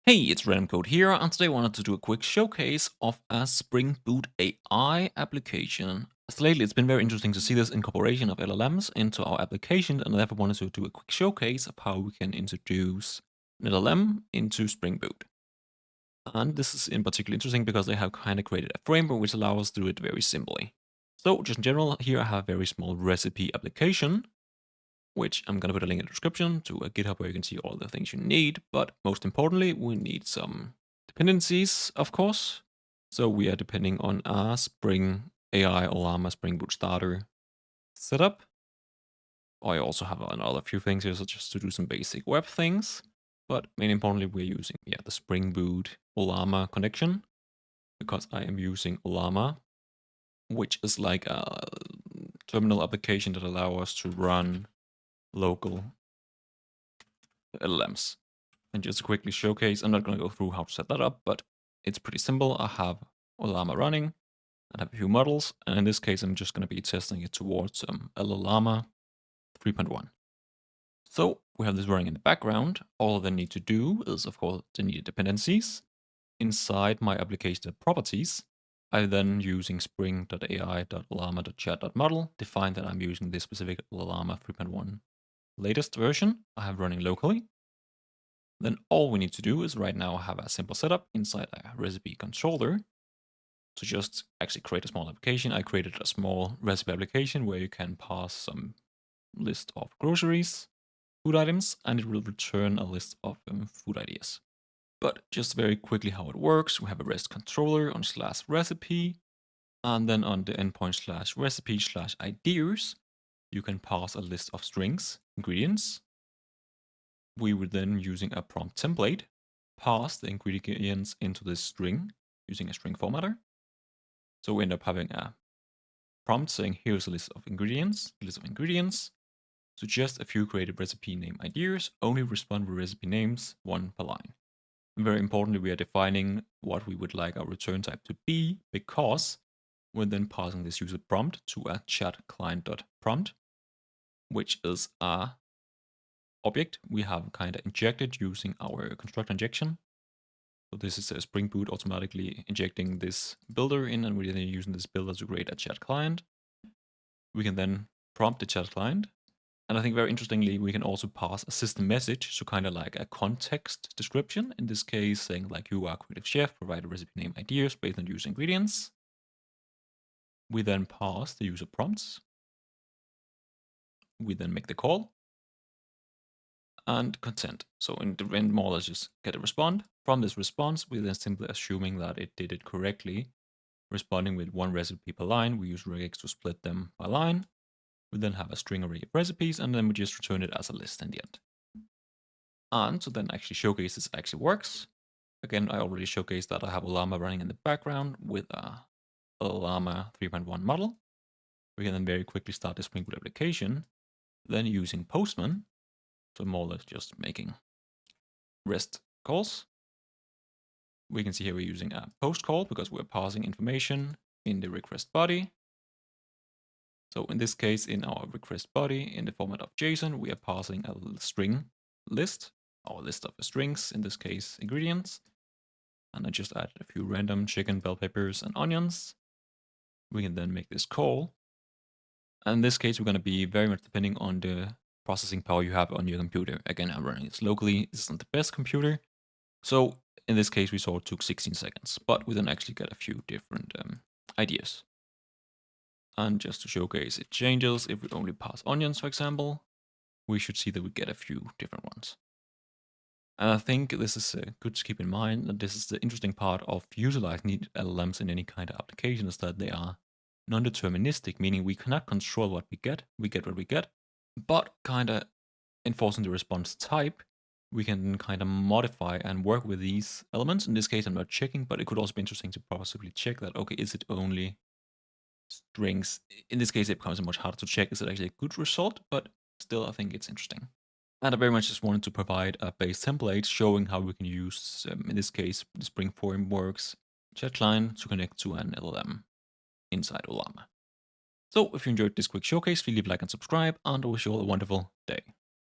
Hey, it's Random Code here, and today I wanted to do a quick showcase of a Spring Boot AI application. As lately, it's been very interesting to see this incorporation of LLMs into our application, and I therefore wanted to do a quick showcase of how we can introduce an LLM into Spring Boot. And this is in particular interesting because they have kind of created a framework which allows us to do it very simply. So just in general, here I have a very small recipe application which I'm going to put a link in the description to a GitHub where you can see all the things you need. But most importantly, we need some dependencies, of course. So we are depending on a Spring AI Ollama Spring Boot starter setup. I also have another few things here, so just to do some basic web things. But main importantly, we're using the Spring Boot Ollama connection because I am using Ollama, which is like a terminal application that allows us to run local LLMs. And just to quickly showcase, I'm not going to go through how to set that up, but it's pretty simple. I have Ollama running, I have a few models, and in this case, I'm just going to be testing it towards Ollama 3.1. So we have this running in the background. All they need to do is, of course, the needed dependencies. Inside my application properties, I then using spring.ai.ollama.chat.model define that I'm using this specific Ollama 3.1 latest version I have running locally. Then all we need to do is right now have a simple setup inside a recipe controller to just actually create a small application. I created a small recipe application where you can pass some list of groceries, food items, and it will return a list of food ideas. But just very quickly how it works, we have a REST controller on /recipe, and then on the endpoint /recipe/ideas, you can pass a list of strings, ingredients. We would then, using a prompt template, pass the ingredients into this string using a string formatter. So we end up having a prompt saying, here's a list of ingredients, So just a few created recipe name ideas, only respond with recipe names, one per line. And very importantly, we are defining what we would like our return type to be, because we're then passing this user prompt to a chat client.prompt, which is a object we have kind of injected using our constructor injection. So this is a Spring Boot automatically injecting this builder in, and we're then using this builder to create a chat client. We can then prompt the chat client. And I think very interestingly, we can also pass a system message, so kind of like a context description. In this case, saying like, you are creative chef, provide a recipe name ideas based on user ingredients. We then pass the user prompts. We then make the call and consent. So in the end, more or less just get a response. From this response, we then simply assuming that it did it correctly, responding with one recipe per line. We use regex to split them by line. We then have a string array of recipes, and then we just return it as a list in the end. And to then actually showcase this actually works. Again, I already showcased that I have Ollama running in the background with a Ollama 3.1 model. We can then very quickly start the Spring Boot application, then using Postman, so more or less just making REST calls. We can see here we're using a post call because we're passing information in the request body. So in this case, in our request body, in the format of JSON, we are passing a string list, or list of strings, in this case, ingredients. And I just added a few random chicken, bell peppers, and onions. We can then make this call. And in this case, we're going to be very much depending on the processing power you have on your computer. Again, I'm running this locally. This isn't the best computer. So in this case, we saw it took 16 seconds, but we then actually get a few different ideas. And just to showcase, it changes. If we only pass onions, for example, we should see that we get a few different ones. And I think this is good to keep in mind that this is the interesting part of utilizing needed LLMs in any kind of application, is that they are non-deterministic, meaning we cannot control what we get what we get, but kind of enforcing the response type, we can kind of modify and work with these elements. In this case, I'm not checking, but it could also be interesting to possibly check that, okay, is it only strings? In this case, it becomes much harder to check, is it actually a good result? But still, I think it's interesting. And I very much just wanted to provide a base template showing how we can use, in this case, the Spring Frameworks chat client to connect to an LLM inside Ollama. So if you enjoyed this quick showcase, please leave a like and subscribe, and I wish you all a wonderful day.